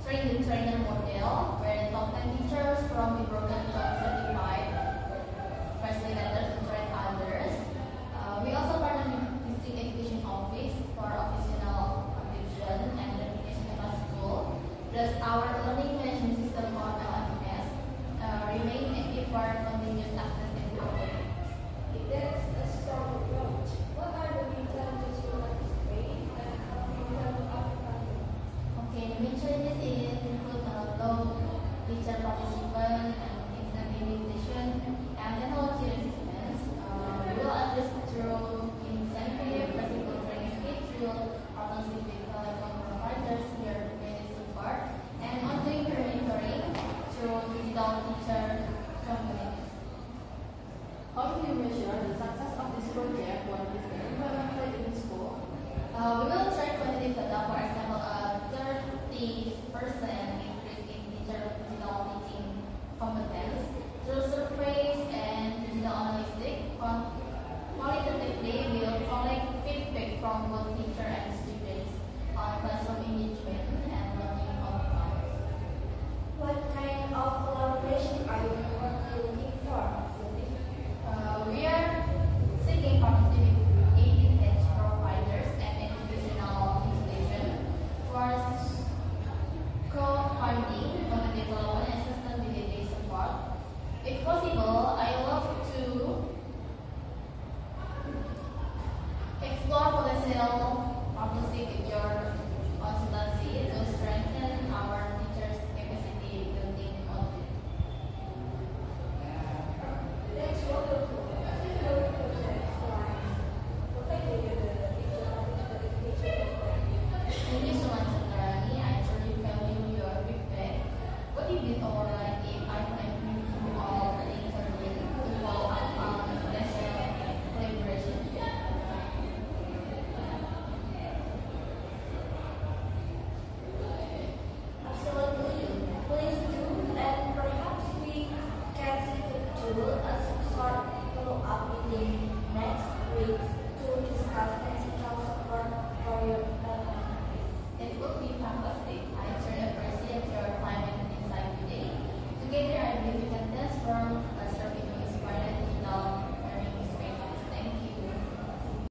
train the trainer model, where top 10 teachers from the program job certified facilitators to train others. We also partner with District Education Office for occasional contribution and verification at school. Thus, our learning management system on LMS remain active for continuous access and development. That's a strong approach. What are the main challenges you anticipate and how do you plan to overcome them? Okay, the main challenges include low teacher participation and internet limitation and technology resistance. We will address through incentive, flexible training schedule, partnership with telecom providers here in support, and ongoing monitoring through digital teacher communities. How do you measure the success of this project when it is implemented in school? We will track quantitative data, for example, a 30% increase in teacher digital teaching competence through surveys and digital analytics. Qualitatively, we will collect feedback from both teacher and students on classroom engagement and learning outcomes. What kind of collaboration are you currently looking for? We are seeking partnership with 18 edge providers and educational institutions for co-funding, content development, and sustainability support. If possible,